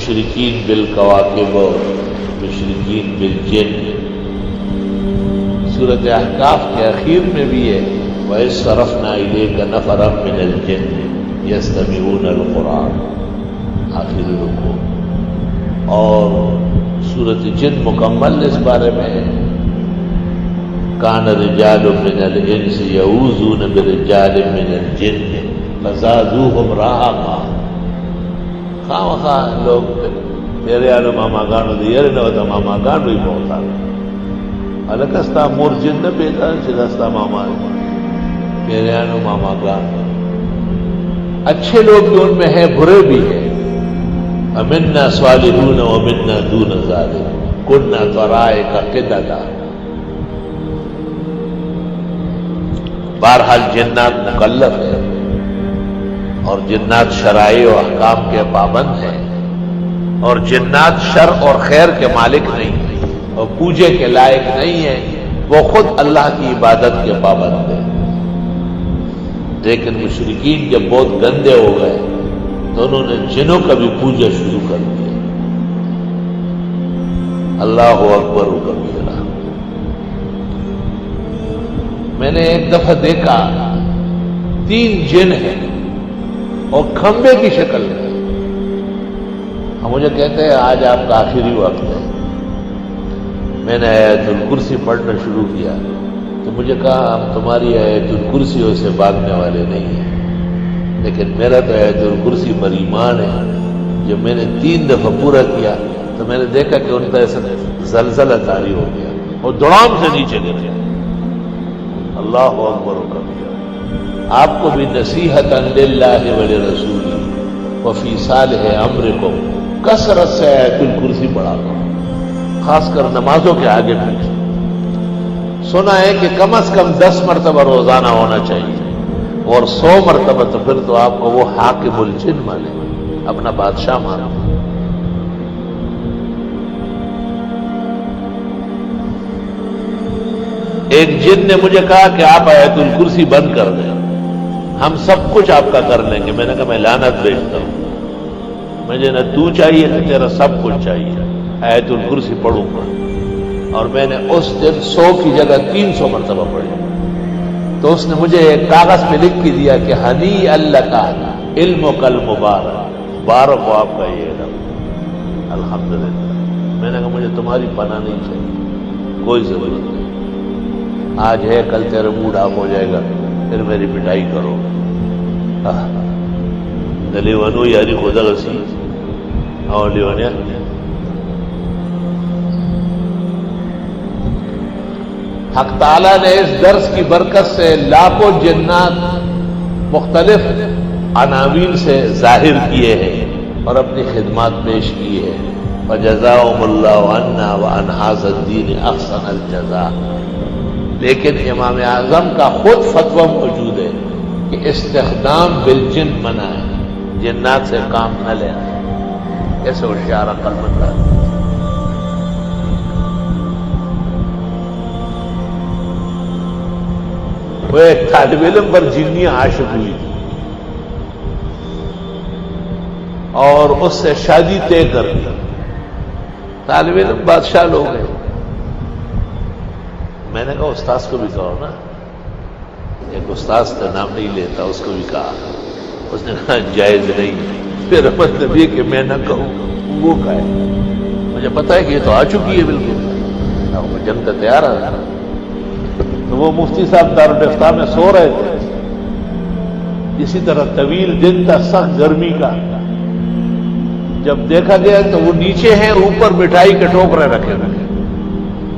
مشرکین بالکواکب و مشرکین بالجن. سورۃ احقاف کے اخیر میں بھی ہے وَإِذْ صَرَفْنَا إِلَيْكَ نَفَرًا مِّنَ الْجِنِّ يَسْتَمِعُونَ الْقُرْآنَ آخری رکوع. اور سورۃ جن مکمل اس بارے میں ہے كَانَ رِجَالٌ مِّنَ الْإِنسِ يَعُوذُونَ بِرِجَالٍ مِّنَ الْجِنِّ فَزَادُوهُمْ رَهَقًا. خواہ لوگ تیرے آلو ماما گانو دیرے نوتا ماما گانو ہی بہتا الکستا مور جن نہ پیدا چلستا ماما تیرے آلو ماما گانو. اچھے لوگ بھی ان میں ہیں، برے بھی ہیں. وَمِنَّا صَالِحُونَ وَمِنَّا دُونَ ذَلِكَ كُنَّا طَرَائِقَ قِدَدًا. بہرحال جنات مکلف ہے اور جنات شرائع و احکام کے پابند ہیں، اور جنات شر اور خیر کے مالک نہیں ہیں اور پوجے کے لائق نہیں ہیں. وہ خود اللہ کی عبادت کے پابند ہیں. لیکن مشرکین جب بہت گندے ہو گئے تو انہوں نے جنوں کا بھی پوجا شروع کر دیا. اللہ اکبر و کبیرہ. میں نے ایک دفعہ دیکھا 3 جن ہیں اور کھمبے کی شکل میں. ہم مجھے کہتے ہیں آج آپ کا آخری وقت ہے. میں نے آیت الکرسی پڑھنا شروع کیا تو مجھے کہا ہم تمہاری آیت الکرسیوں سے بھاگنے والے نہیں ہیں، لیکن میرا تو آیت الکرسی پر ایمان ہے. جب میں نے 3 دفعہ پورا کیا تو میں نے دیکھا کہ ان کا ایسا زلزلہ طاری ہو گیا اور دڑام سے نیچے گر گیا. اللہ اکبر و کبیرہ. آپ کو بھی نصیحت للہ ولرسولہ وفی صالح امرکم کثرت سے آیت الکرسی پڑھا کرو، خاص کر نمازوں کے آگے پیچھے. سنا ہے کہ کم از کم 10 مرتبہ روزانہ ہونا چاہیے، اور 100 مرتبہ تو پھر تو آپ کو وہ حاکم الجن مانے، اپنا بادشاہ مانا. ایک جن نے مجھے کہا کہ آپ آیت الکرسی بند کر دیں، ہم سب کچھ آپ کا کر لیں گے. میں نے کہا میں لعنت بھیجتا ہوں، مجھے نہ تو چاہیے نہ تیرا سب کچھ چاہیے، آیت الکرسی پڑھوں گا. اور میں نے اس دن 100 کی جگہ 300 مرتبہ پڑھی. تو اس نے مجھے ایک کاغذ پہ لکھ کے دیا کہ ہنی اللہ کا علم و کل مبارک، مبارک ہو آپ کا یہ علم. الحمدللہ. میں نے کہا مجھے تمہاری پناہ نہیں چاہیے، کوئی ضرورت نہیں. آج ہے کل تیرا موڈ آف ہو جائے گا، پھر میری پٹائی کرو. دلیوانو یاری خدا غسی اور لیوانیا. حق تعالیٰ نے اس درس کی برکت سے لاکھوں جنات مختلف عناوین سے ظاہر کیے ہیں اور اپنی خدمات پیش کی ہے. وَجَزَاهُمُ اللَّهُ عَنَّا وَعَنْ هَٰذَا الدِّينِ أَحْسَنَ الْجَزَاءِ. لیکن امام اعظم کا خود فتویٰ موجود ہے کہ استخدام بالجن منع ہے، جنات سے کام نہ لینا. کیسے ہوشیار عقل مند ہے. وہ ایک طالب علم پر جنیاں عاشق ہوئی تھی اور اس سے شادی طے کر دی. طالب علم بادشاہ لوگ ہیں. میں نے کہا استاذ کو بھی کہو نا. ایک استاذ کا نام نہیں لیتا، اس کو بھی کہا. اس نے کہا جائز نہیں. پھر مطلب یہ کہ میں نہ کہوں وہ کہے. مجھے پتا ہے کہ یہ تو آ چکی ہے بالکل، وہ جنگ کا تیار ہے. تو وہ مفتی صاحب دارالفتہ میں سو رہے تھے. اسی طرح طویل دن تھا، سخت گرمی کا. جب دیکھا گیا تو وہ نیچے ہیں، اوپر مٹھائی کے ٹوکرے رکھے ہوئے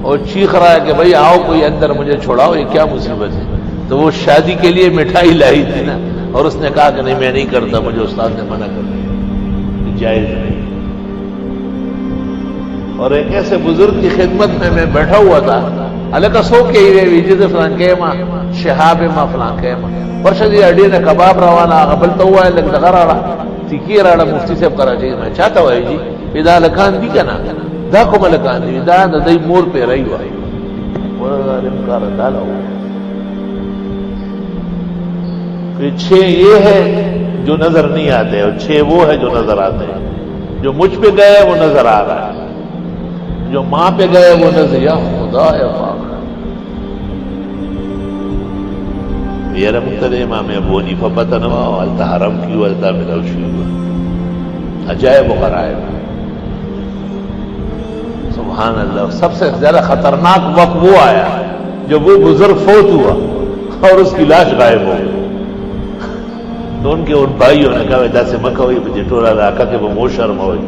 اور چیخ رہا ہے کہ بھائی آؤ کوئی اندر، مجھے چھوڑاؤ، یہ کیا مصیبت ہے. تو وہ شادی کے لیے مٹھائی لائی تھی نا، اور اس نے کہا کہ نہیں میں نہیں کرتا، مجھے استاد نے منع کر دیا، جائز نہیں. اور ایک ایسے بزرگ کی خدمت میں بیٹھا ہوا تھا. الکا سو کے ہی جیسے فلان کے ماں شہاب ماں فلان کے ماں پرشدی اڈی نے کباب روانہ قبلتا ہوا ہے لگ لگا رہا تیکی رہا. مفتی صاحب کراچی میں چاہتا ہوا ہے جی ادا لکان دی کا نا دا کو ملکان دی دا دئی مور پہ رہی ہوا کہ 6 یہ ہے جو نظر نہیں آتے اور 6 وہ ہے جو نظر آتے ہیں. جو مجھ پہ گئے وہ نظر آ رہا ہے، جو ماں پہ گئے وہ نظر، یا خدا یا پاک. میرا مقتدی امام ابو حنیفہ بتنوا والتا حرم کی والتا ملوشی ہوا عجائب و غرائب. سبحان اللہ. سب سے زیادہ خطرناک وقت وہ آیا جب وہ بزرگ فوت ہوا اور اس کی لاش غائب ہو گئی. تو ان کے ان بھائیوں نے کہا ویدا سے مکہ ہوئی مجھے ٹولا علاقہ کے وہ مو شرم ہوئی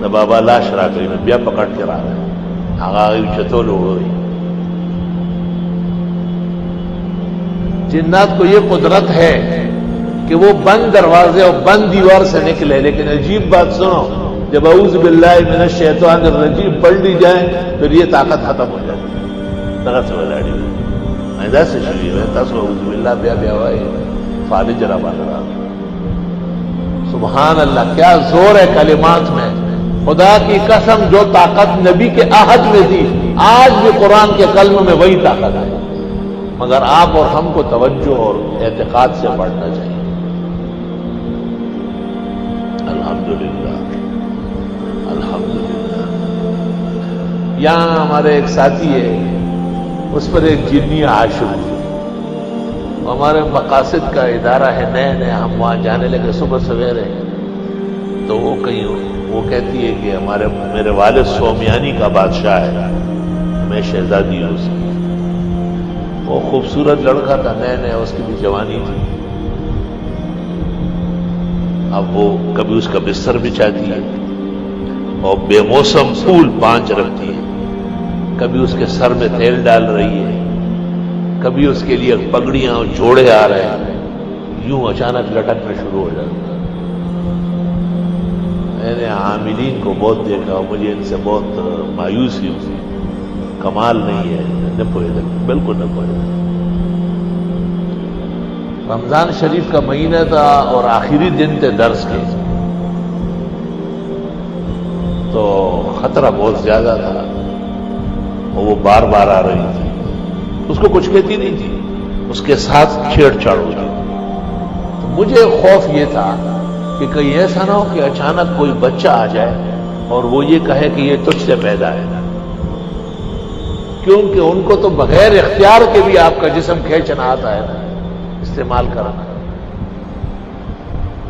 نہ بابا لاش را گئی میں بیا پکڑ کے رہا ہے آگا گئی چتول ہوئی. جنات کو یہ قدرت ہے کہ وہ بند دروازے اور بند دیوار سے نکلے، لیکن عجیب بات سنو، جب اعوذ باللہ من الشیطان الرجیم پڑھ لی جائیں پھر یہ طاقت ختم ہو جاتی ہے. طاقت سے ولاڑی ایسا سے شریف ہے تاسو اعوذ باللہ بیا بیا وائی فالج ربا لڑا. سبحان اللہ، کیا زور ہے کلمات میں. خدا کی قسم جو طاقت نبی کے عہد میں تھی آج بھی قرآن کے کلموں میں وہی طاقت ہے، مگر آپ اور ہم کو توجہ اور اعتقاد سے پڑھنا چاہیے. الحمدللہ الحمدللہ. یہاں ہمارے ایک ساتھی ہے، اس پر ایک جنی عاشق. ہمارے مقاصد کا ادارہ ہے، نئے نئے ہم وہاں جانے لگے صبح سویرے. تو وہ کہیں وہ کہتی ہے کہ میرے والد سومیانی کا بادشاہ ہے، میں شہزادی ہوں اس کی. وہ خوبصورت لڑکا تھا، نئے نئے اس کی بھی جوانی تھی. اب وہ کبھی اس کا بستر بچھاتی ہے اور بے موسم پھول پانچ رکھتی ہے، کبھی اس کے سر میں تیل ڈال رہی ہے، کبھی اس کے لیے پگڑیاں اور جوڑے آ رہے ہیں. یوں اچانک لٹکنا شروع ہو جاتا. میں نے عاملین کو بہت دیکھا اور مجھے ان سے بہت مایوسی ہوئی. کمال نہیں ہے، نہ پوئے بالکل نہ پوئے. رمضان شریف کا مہینہ تھا اور آخری دن تھے درس کے، تو خطرہ بہت زیادہ تھا اور وہ بار بار آ رہی تھی. اس کو کچھ کہتی نہیں تھی، اس کے ساتھ چھیڑ چھاڑ ہوتی. تو مجھے خوف یہ تھا کہ کہیں ایسا نہ ہو کہ اچانک کوئی بچہ آ جائے اور وہ یہ کہے کہ یہ تجھ سے پیدا ہے، کیونکہ ان کو تو بغیر اختیار کے بھی آپ کا جسم کھینچنا آتا ہے نا، استعمال کرنا.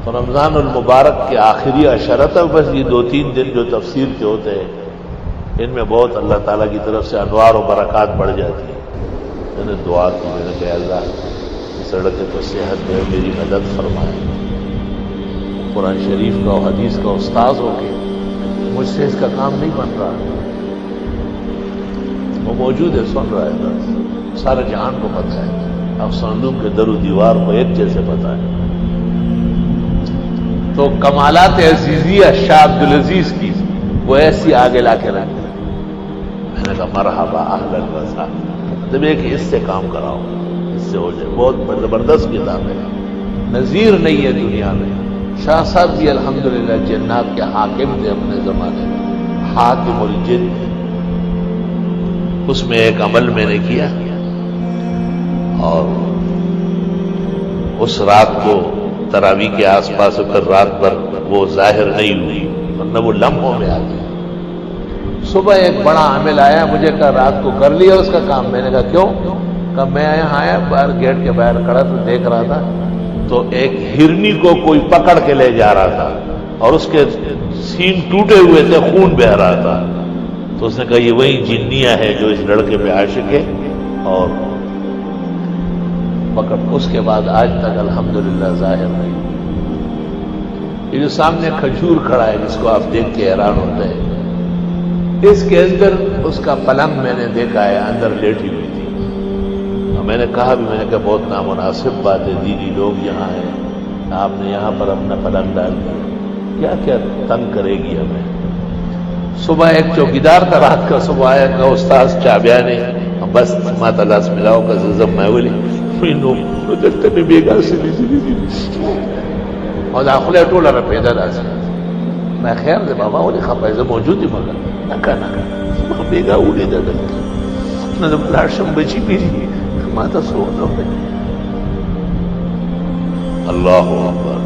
تو رمضان المبارک کے آخری عشرہ تک بس یہ 2-3 دن جو تفسیر کے ہوتے ہیں ان میں بہت اللہ تعالیٰ کی طرف سے انوار و برکات بڑھ جاتی ہے. میں نے دعا کی، میں نے کہا اللہ اس لڑکے کو صحت دے، میری مدد فرمائے. قرآن شریف کا اور حدیث کا استاذ ہو کے مجھ سے اس کا کام نہیں بن رہا. وہ موجود ہے، سن رہا ہے، سارے جہان کو پتہ ہے، افساندوم کے در و دیوار کو ایک جیسے پتہ ہے. تو کمالات عزیزیہ شاہ عبدالعزیز کی وہ ایسی آگے لا کے رکھ. میں نے کہا مرحبا اہلا و سہلا. جب ایک اس سے کام کراؤ، اس سے ہو جائے. بہت زبردست کتاب ہے، نظیر نہیں ہے دنیا میں. شاہ صاحب بھی الحمدللہ جنات کے حاکم تھے اپنے زمانے میں، حاکم الجن. اس میں ایک عمل میں نے کیا اور اس رات کو تراویح کے آس پاس کر رات بھر وہ ظاہر نہیں ہوئی ورنہ وہ لمحوں میں آتی. صبح ایک بڑا عامل آیا، مجھے کہا رات کو کر لیا اس کا کام. میں نے کہا کیوں؟ کہا میں یہاں آیا باہر گیٹ کے باہر کھڑا تھا، دیکھ رہا تھا تو ایک ہرنی کو کوئی پکڑ کے لے جا رہا تھا اور اس کے سین ٹوٹے ہوئے تھے، خون بہ رہا تھا. تو اس نے کہا یہ وہی جنیہ ہے جو اس لڑکے پہ عاشق ہے اور پکڑ. اس کے بعد آج تک الحمدللہ ظاہر نہیں. یہ جو سامنے کھجور کھڑا ہے جس کو آپ دیکھ کے حیران ہوتے ہیں، اس کے اندر اس کا پلنگ میں نے دیکھا ہے، اندر لیٹی ہوئی تھی. اور میں نے کہا بھی، میں نے کہا بہت نامناسب بات ہے، دینی لوگ یہاں ہیں، آپ نے یہاں پر اپنا پلنگ ڈال دیا، کیا کیا تنگ کرے گی ہمیں. صبح ایک چوکیدار تھا، رات کا صبح آیا کہ استاد چابیا نے بس ماتا لاس ملاؤ کا زم میں بولی دلتے میں بیگا سے اور داخلے ٹولا رہا پیدا دا سے میں خیر دے بابا ولی خفائزہ موجود ہی مگر نکا بیگا اوڑی دا دلتا نظم لاشم بچی پیری ماتا سونا ہے. اللہ اکبر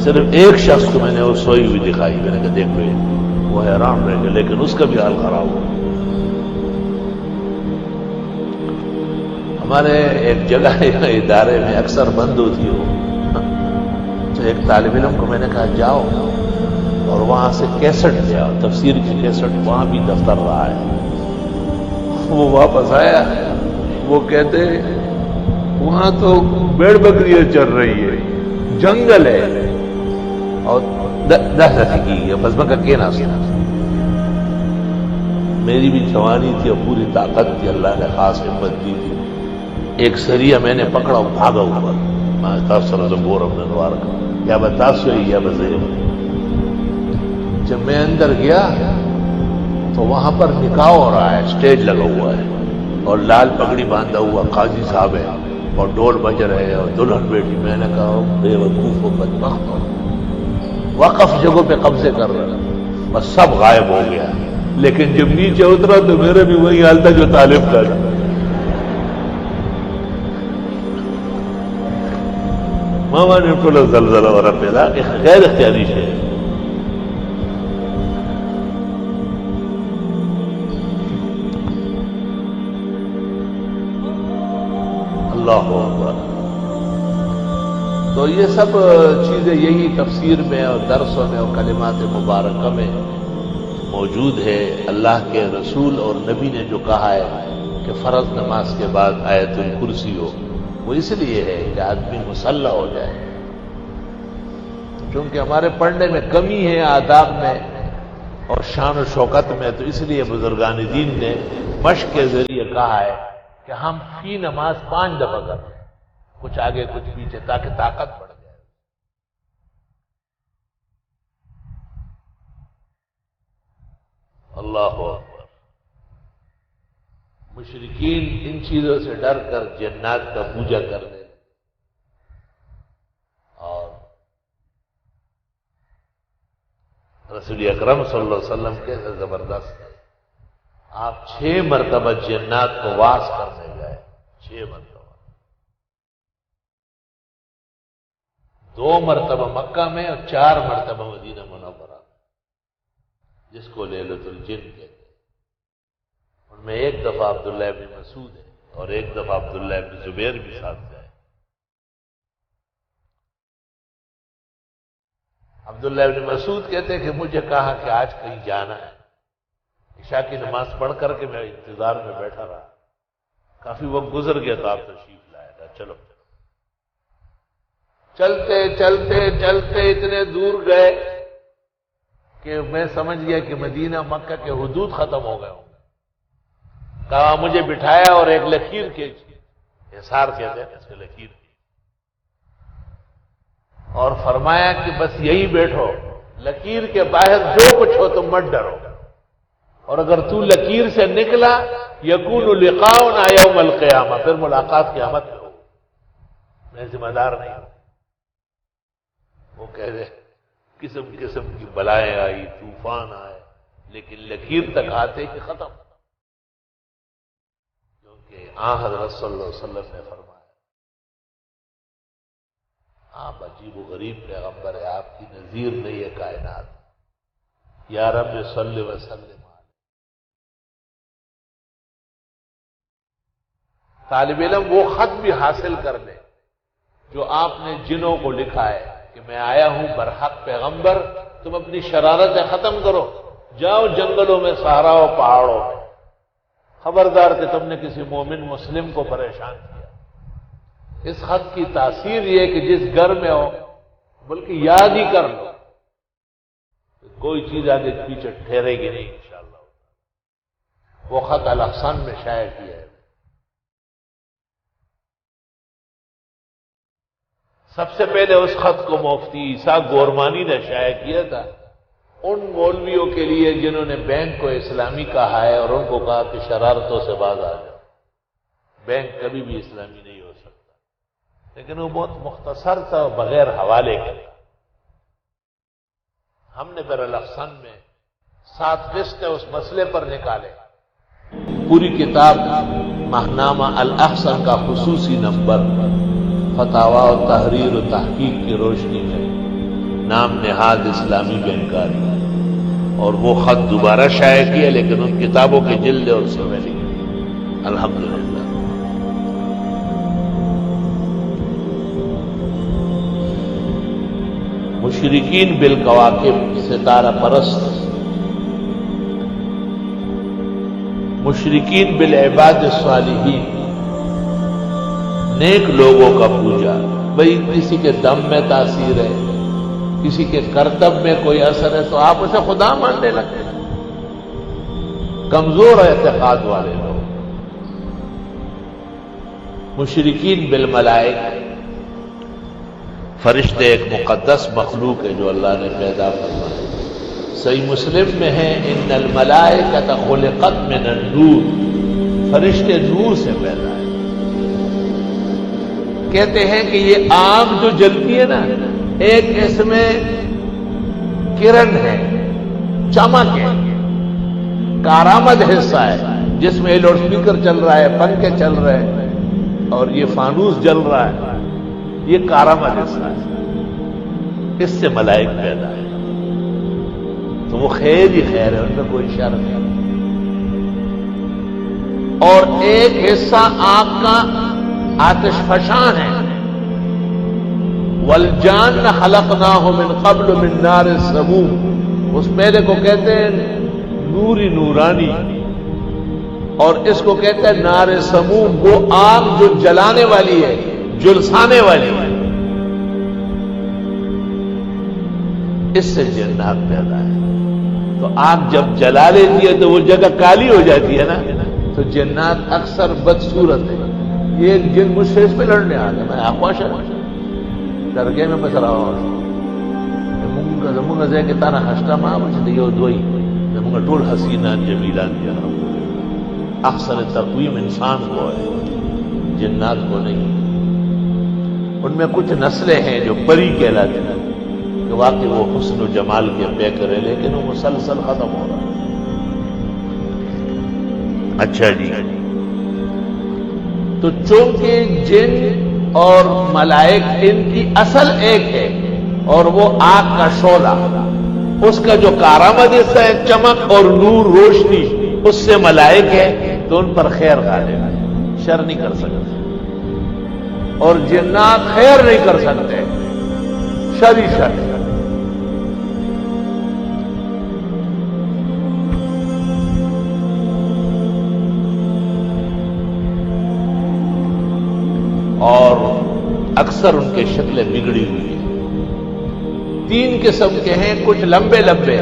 صرف ایک شخص کو میں نے وہ سوئی ہوئی دکھائی، میں نے کہا دیکھو یہ، وہ حیران رہ گیا، لیکن اس کا بھی حال خراب ہوا۔ ہمارے ایک جگہ ادارے میں اکثر بند ہوتی ہو، تو ایک طالب علم کو میں نے کہا جاؤ اور وہاں سے کیسٹ لے آؤ، تفسیر کی کیسٹ، وہاں بھی دفتر رہا ہے۔ وہ واپس آیا، وہ کہتے وہاں تو بیڑ بکریاں چل رہی ہے، جنگل ہے، اور دس کی ہے، بس میں کہ نہ سنا۔ میری بھی جوانی تھی اور پوری طاقت تھی، اللہ نے خاص ہمت دی تھی۔ ایک سریہ میں نے پکڑا اور بھاگا اوپر، میں تاثر زبور اپنے دوار کا کیا بتاثر یا بزیر۔ جب میں اندر گیا تو وہاں پر نکاح ہو رہا ہے، اسٹیج لگا ہوا ہے، اور لال پگڑی باندھا ہوا قاضی صاحب ہے، اور ڈول بج رہے اور دلہن بیٹی۔ میں نے کہا بے وقوف و بدبخت، وقف جگہوں پہ قبضے کر رہے، بس سب غائب ہو گیا۔ لیکن جب نیچے اترا تو میرا بھی وہی حال تھا جو طالب کا تھا۔ ماما نے ٹولا زلزلہ اور پیدا غیر اختیاری سے۔ اللہ اکبر۔ تو یہ سب چیزیں یہی تفسیر میں اور درسوں میں اور کلمات مبارکہ میں موجود ہے۔ اللہ کے رسول اور نبی نے جو کہا ہے کہ فرض نماز کے بعد آیت الکرسی ہو، وہ اس لیے ہے کہ آدمی مسلح ہو جائے، چونکہ ہمارے پڑھنے میں کمی ہے، آداب میں اور شان و شوکت میں، تو اس لیے بزرگان دین نے مشق کے ذریعے کہا ہے کہ ہم فی نماز 5 دفعہ کریں، کچھ آگے کچھ پیچھے، تاکہ طاقت بڑھ جائے۔ اللہ اکبر۔ مشرکین ان چیزوں سے ڈر کر جنات کا پوجا کرنے، اور رسول اکرم صلی اللہ علیہ وسلم کیسے زبردست ہے، آپ 6 مرتبہ جنات کو واس کرنے گئے، 6 مرتبہ، 2 مرتبہ مکہ میں اور 4 مرتبہ مدینہ منورہ، جس کو لیلۃ الجن کہتے ہیں۔ ان میں ایک دفعہ عبداللہ ابن مسعود ہے اور ایک دفعہ عبداللہ ابن زبیر بھی ساتھ گئے۔ عبداللہ ابن مسعود کہتے ہیں کہ مجھے کہا کہ آج کہیں جانا ہے، عشاء کی نماز پڑھ کر کے میں انتظار میں بیٹھا رہا، کافی وقت گزر گیا تو آپ تشریف لائے گا، چلو چلتے چلتے چلتے اتنے دور گئے کہ میں سمجھ گیا کہ مدینہ مکہ کے حدود ختم ہو گئے ہوں گے۔ کہا مجھے بٹھایا اور ایک لکیر کے حصار کہتے ہیں اس کے، لکیر کی، اور فرمایا کہ بس یہی بیٹھو، لکیر کے باہر جو کچھ ہو تم مت ڈرو، اور اگر تو لکیر سے نکلا یکون لقاؤنا یوم القیامہ، پھر ملاقات قیامت میں ہو، میں ذمہ دار نہیں ہوں۔ وہ کہہ رہے قسم قسم کی بلائیں آئی، طوفان آئے، لیکن لکیر تک آتے کہ ختم، کیونکہ حضرت صلی اللہ علیہ وسلم نے فرمایا آپ عجیب و غریب پیغمبر ہے، آپ کی نظیر نہیں ہے کائنات، یا رب صلی وسلم۔ طالب علم وہ خط بھی حاصل کر لے جو آپ نے جنوں کو لکھا ہے کہ میں آیا ہوں برحق پیغمبر، تم اپنی شرارتیں ختم کرو، جاؤ جنگلوں میں، صحراؤں، پہاڑوں میں، خبردار کہ تم نے کسی مومن مسلم کو پریشان کیا۔ اس خط کی تاثیر یہ کہ جس گھر میں ہو بلکہ یاد ہی کر لو، کوئی چیز آگے پیچھے ٹھہرے گی نہیں انشاءاللہ۔ وہ خط الاحسان میں شائع کیا ہے۔ سب سے پہلے اس خط کو مفتی عیسیٰ گورمانی نے شائع کیا تھا ان مولویوں کے لیے جنہوں نے بینک کو اسلامی کہا ہے اور ان کو کہا کہ شرارتوں سے باز آ جاؤ، بینک کبھی بھی اسلامی نہیں ہو سکتا، لیکن وہ بہت مختصر تھا، بغیر حوالے کے۔ ہم نے پھر الاحسن میں 7 قسطیں اس مسئلے پر نکالے، پوری کتاب ماہنامہ الاحسن کا خصوصی نمبر فتاوی و تحریر و تحقیق کی روشنی میں نام نہاد اسلامی بینکاری، اور وہ خط دوبارہ شائع کیا، لیکن ان کتابوں کے جلد اور صفحے لکھے الحمدللہ۔ مشرکین بالکواکب، ستارہ پرست، مشرکین بالعباد الصالحین، نیک لوگوں کا پوجا۔ بھئی کسی کے دم میں تاثیر ہے، کسی کے کرتب میں کوئی اثر ہے تو آپ اسے خدا ماننے لگتے ہیں۔ کمزور اعتقاد والے لوگ۔ مشرکین بالملائکہ، فرشتے ایک مقدس مخلوق ہے جو اللہ نے پیدا فرمایا۔ صحیح مسلم میں ہے ان الملائکۃ خلقت من النور، فرشتے نور سے پیدا ہے۔ کہتے ہیں کہ یہ آگ جو جلتی ہے نا، ایک اس میں کرن ہے، چمک ہے، کارآمد حصہ ہے جس میں لاؤڈ اسپیکر چل رہا ہے، پنکھے چل رہے ہیں اور یہ فانوس جل رہا ہے، یہ کارآمد حصہ ہے، اس سے ملائک پیدا ہے۔ تو وہ خیر ہی خیر ہے، ان میں کوئی شر نہیں۔ اور ایک حصہ آگ کا آتش فشاں ہے، والجان خلقناہ من قبل من نار السموم، اس پہلے کو کہتے ہیں نوری نورانی، اور اس کو کہتے ہیں نار سموم، وہ آگ جو جلانے والی ہے، جلسانے والی ہے۔ اس سے جنات پیدا ہے۔ تو آگ جب جلا لیتی ہے تو وہ جگہ کالی ہو جاتی ہے نا، تو جنات اکثر بدصورت ہے۔ یہ ایک جن مجھ سے اس پہ لڑنے آ گیا، میں آخواش درگے میں بس رہا ہوں، زمونگا زے کے تانا خشتا ماں بچے دیو دوئی زمونگا ٹول حسینان جمیلان دیا رہا ہوں۔ اکثر تقویم انسان کو ہے، جنات کو نہیں۔ ان میں کچھ نسلیں ہیں جو پری کہلاتے ہیں کہ واقعی وہ حسن و جمال کے پے کرے، لیکن وہ مسلسل ختم ہو رہا ہے۔ اچھا جی، تو چونکہ جن اور ملائک ان کی اصل ایک ہے، اور وہ آگ کا شعلہ، اس کا جو کارآمد حصہ ہے چمک اور نور روشنی، اس سے ملائک ہے، تو ان پر خیر غالب ہے، شر نہیں کر سکتے، اور جنات خیر نہیں کر سکتے، شر ہی شر۔ اور اکثر ان کے شکلیں بگڑی ہوئی ہیں۔ 3 قسم کے ہیں، کچھ لمبے لمبے،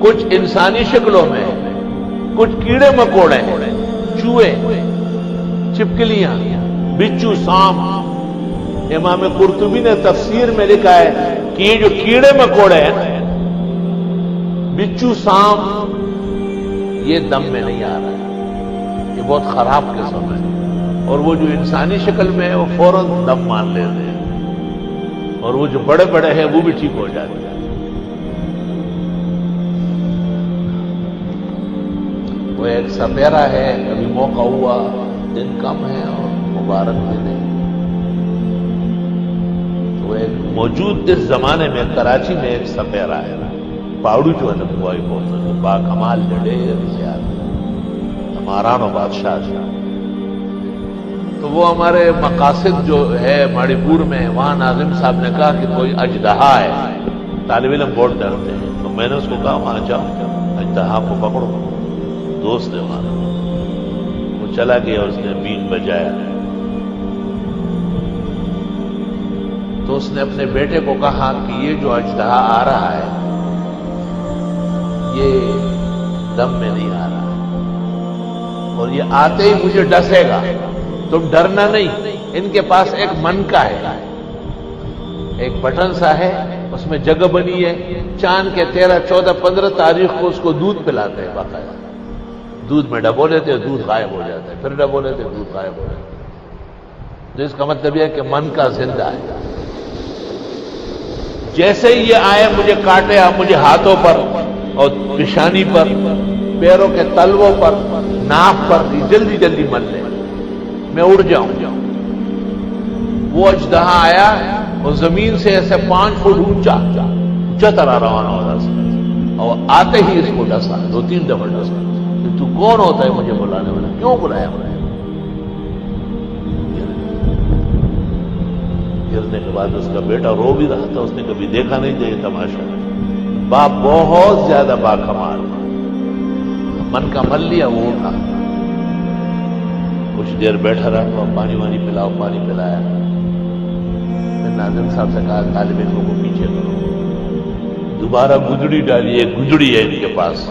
کچھ انسانی شکلوں میں، کچھ کیڑے مکوڑے ہیں، چوہے، چھپکلیاں، بچو، سانپ۔ امام قرطبی نے تفسیر میں لکھا ہے کہ یہ جو کیڑے مکوڑے ہیں، بچو، سانپ، یہ دم میں نہیں آ رہا ہے، یہ بہت خراب قسم ہے، اور وہ جو انسانی شکل میں ہے وہ فوراً دم مان لیتے ہیں، اور وہ جو بڑے بڑے ہیں وہ بھی ٹھیک ہو جاتے ہیں۔ وہ ایک سپیرا ہے، ابھی موقع ہوا، دن کم ہے اور مبارک بھی نہیں، تو ایک موجود اس زمانے میں کراچی میں ایک سپیرا ہے، پاؤڑو جو ہے نا بوائی بہت با کمال جڑے ہماران و بادشاہ تھا۔ تو وہ ہمارے مقاصد جو ہے ماڑی پور میں، وہاں ناظم صاحب نے کہا کہ کوئی اژدہا ہے، طالب علم بہت ڈرتے ہیں، تو میں نے اس کو کہا وہاں جاؤ، اژدہا کو پکڑو، دوست ہے وہاں۔ وہ چلا گیا، اس نے بین بجایا، تو اس نے اپنے بیٹے کو کہا کہ یہ جو اژدہا آ رہا ہے یہ دم میں نہیں آ رہا، اور یہ آتے ہی مجھے ڈسے گا، تم ڈرنا نہیں۔ ان کے پاس ایک منکا ہے، ایک بٹن سا ہے، اس میں جگہ بنی ہے، چاند کے 13، 14، 15 تاریخ کو اس کو دودھ پلاتے ہیں باقاعدہ، دودھ میں ڈبو لیتے ہیں، دودھ غائب ہو جاتا ہے، پھر ڈبو لیتے ہیں، دودھ غائب ہو جاتا ہے۔ تو اس کا مطلب یہ ہے کہ منکا زندہ ہے۔ جیسے ہی یہ آئے مجھے کاٹے، مجھے ہاتھوں پر اور پیشانی پر، پیروں کے تلووں پر، ناک پر، جلدی جلدی مل لے، میں اڑ جاؤں۔ وہ اژدہا آیا اور زمین سے ایسے 5 فٹ اونچا ترا روانہ ہو رہا تھا، اور آتے ہی اس کو ڈسا، 2-3 دفعہ ڈسا کہ تو کون ہوتا ہے مجھے بلانے والا، کیوں بلایا مجھے؟ گرنے کے بعد اس کا بیٹا رو بھی رہا تھا، اس نے کبھی دیکھا نہیں تھا یہ تماشا۔ باپ بہت زیادہ باکمال، من کا مل لیا، وہ اٹھا، کچھ دیر بیٹھا رہا تو پانی وانی پلاؤ، پانی پلایا، پھر ناظم صاحب سے کہا طالب علموں کو پیچھے کرو، دوبارہ گجڑی ڈالی، ایک گجڑی ہے ان کے پاس،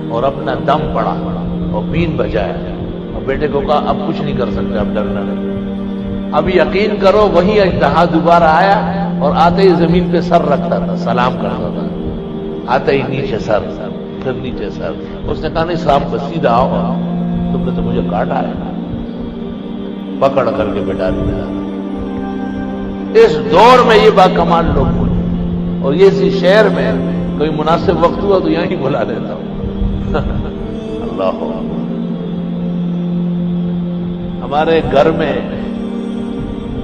اور اپنا دم پڑا اور بین بجایا، اور بیٹے کو کہا اب کچھ نہیں کر سکتے، اب ڈرنا نہیں۔ اب یقین کرو وہی اژدہا دوبارہ آیا، اور آتے ہی زمین پہ سر رکھتا تھا، سلام کرتا تھا، آتے ہی نیچے سر، پھر نیچے سر۔ اس نے کہا نہیں صاحب بس سیدھا آؤ، تم نے تو مجھے کاٹا ہے، پکڑ کر کے بیٹا ملا۔ اس دور میں یہ باکمال لوگ بولے، اور یہ اسی شہر میں کوئی مناسب وقت ہوا تو یہیں بلا لیتا ہوں۔ اللہ ہمارے گھر میں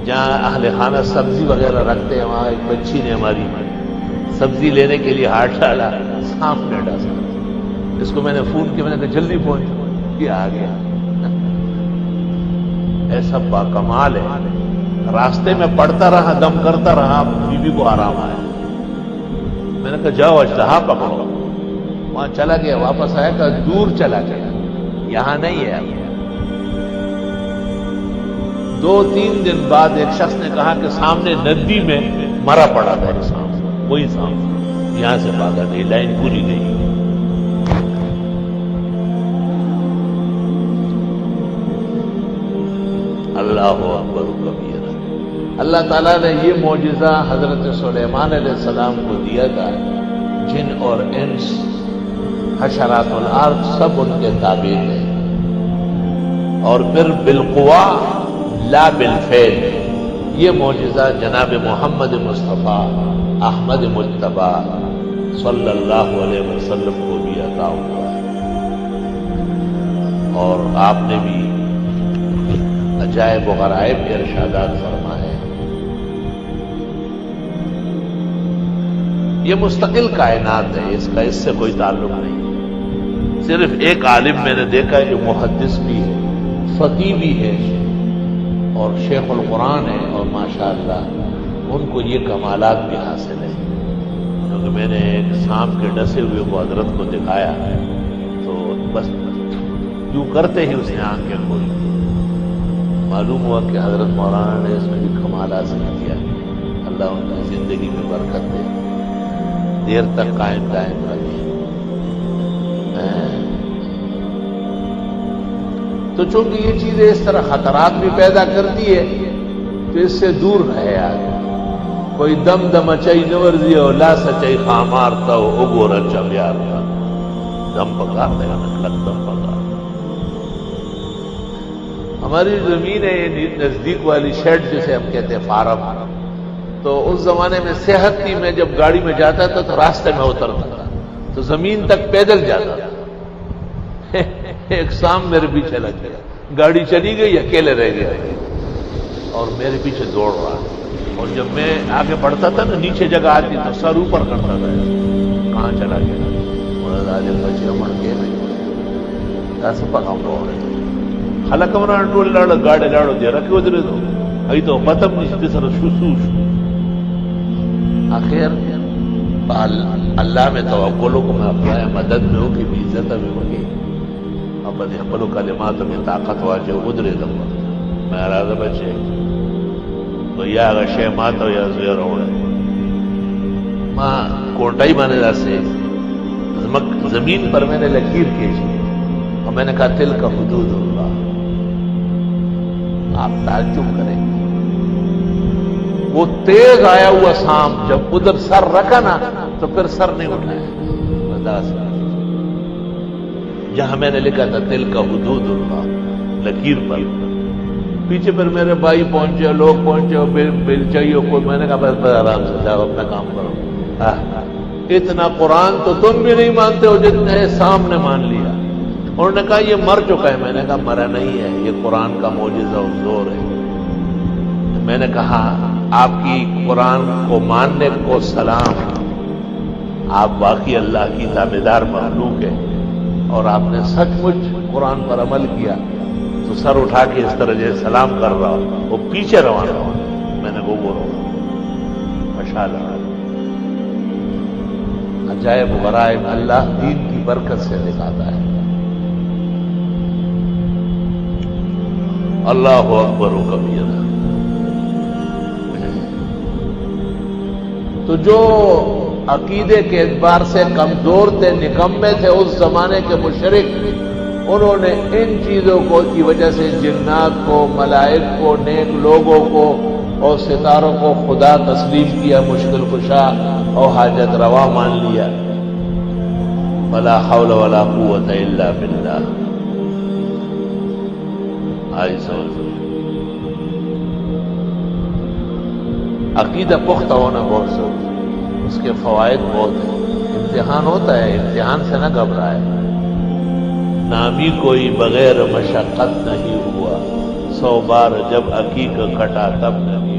جہاں اہل خانہ سبزی وغیرہ رکھتے ہیں، وہاں ایک بچی نے ہماری سبزی لینے کے لیے ہاتھ ڈالا، سانپ نے ڈسا۔ اس کو میں نے فون کیا، میں نے کہا جلدی پہنچ، یہ آ گیا۔ ایسا باکمال ہے، راستے میں پڑتا رہا، دم کرتا رہا، بیوی کو آرام آیا۔ میں نے کہا جاؤ اژدہا پکڑو، وہاں چلا گیا، واپس آیا کہ دور چلا گیا، یہاں نہیں ہے۔ 2-3 دن بعد ایک شخص نے کہا کہ سامنے ندی میں مرا پڑا تھا ایک سانپ، وہی سانپ یہاں سے بھاگا، گئی، لائن پوری گئی۔ اللہ اکبر کبیرہ۔ اللہ تعالیٰ نے یہ معجزہ حضرت سلیمان علیہ السلام کو دیا تھا، جن اور انس، حشرات الارض سب ان کے تابع تھے، اور پھر بالقوا لا بالفعل یہ معجزہ جناب محمد مصطفیٰ احمد مجتبیٰ صلی اللہ علیہ وسلم کو بھی عطا ہوا ہے، اور آپ نے بھی عجائب و غرائب کے ارشادات فرمائے۔ یہ مستقل کائنات ہے، اس سے کوئی تعلق نہیں۔ صرف ایک عالم میں نے دیکھا ہے جو محدث بھی ہے، فقیہ بھی ہے، اور شیخ القرآن ہے، اور ماشاءاللہ ان کو یہ کمالات بھی حاصل ہیں۔ کیونکہ میں نے ایک سانپ کے ڈسے ہوئے کو حضرت کو دکھایا تو بس یوں کرتے ہی اس نے آنکھیں کھولی، معلوم ہوا کہ حضرت مولانا نے اس میں بھی کمال حاصل کیا۔ اللہ ان کی زندگی میں برکت دے، دیر تک قائم رکھے۔ تو چونکہ یہ چیزیں اس طرح خطرات بھی پیدا کرتی ہے تو اس سے دور رہے آدمی۔ کوئی دم دم اچائی نورزی اور لا سچائی خامار تا ہو اگور اچا بیار تھا، دم پکار دے گا نکلک دم پکار۔ ہماری زمین ہے یہ نزدیک والی شیڈ جسے ہم کہتے ہیں فارم، تو اس زمانے میں صحت تھی، میں جب گاڑی میں جاتا تھا تو راستے میں اترتا تھا تو زمین تک پیدل جاتا تھا۔ ایک سام میرے پیچھے لگ گیا، گاڑی چلی گئی، اکیلے رہ گیا اور میرے پیچھے دوڑ رہا، اور جب میں آگے بڑھتا تھا نا نیچے جگہ آتی تو سر اوپر کرتا تھا، کہاں چلا گیا بچے مڑ کے ایسا پکا رہے خلق امران ٹول لاڑو گاڑی لاڑو دے رکھے ادھر دو ای تو پتم نہیں سر شوش۔ آخر اللہ میں توکلوں کو میں اپنایا، مدد میں ہو کہ بھی عزت میں ہوگی، اب حقل و کلمات میں طاقت واجہ ادھر دم میں راز بچے تو یا غشے مات یا زیر اوڑے ماں کوٹائی مانے سے زمین پر میں نے لکیر کھینچی اور میں نے کہا تل کا حدود اللہ۔ آپ تعجب کریں گے، وہ تیز آیا ہوا سانپ جب ادھر سر رکھا نا تو پھر سر نہیں اٹھایا، جہاں میں نے لکھا تھا تل کا حدود اللہ لکیر پر، پیچھے پھر میرے بھائی پہنچے، لوگ پہنچے، بل چاہیے کوئی، میں نے کہا بس آرام سے جاؤ اپنا کام کرو۔ اتنا قرآن تو تم بھی نہیں مانتے ہو جتنے سام نے مان لیا۔ انہوں نے کہا یہ مر چکا ہے، میں نے کہا مرا نہیں ہے، یہ قرآن کا معجزہ اور زور ہے۔ میں نے کہا آپ کی قرآن کو ماننے کو سلام، آپ واقعی اللہ کی تابعدار مخلوق ہیں اور آپ نے سچ مچ قرآن پر عمل کیا، تو سر اٹھا کے اس طرح جیسے سلام کر رہا ہو، وہ پیچھے روانہ ہوا، میں نے وہ روکا، ماشاءاللہ۔ عجائب غرائب اللہ دین کی برکت سے دکھاتا ہے۔ اللہ اکبر و کبیرہ۔ تو جو عقیدے کے اعتبار سے کمزور تھے، نکمے تھے اس زمانے کے مشرک، انہوں نے ان چیزوں کو کی وجہ سے جنات کو، ملائک کو، نیک لوگوں کو اور ستاروں کو خدا تسلیم کیا، مشکل کشا اور حاجت روا مان لیا۔ ولا حول ولا قوت الا باللہ۔ عقیدہ پختہ ہونا بہت ضروری ہے، اس کے فوائد بہت ہیں۔ امتحان ہوتا ہے، امتحان سے نہ گھبرائے۔ نامی کوئی بغیر مشقت نہیں ہوا، 100 بار جب عقیقہ کٹا تب نہیں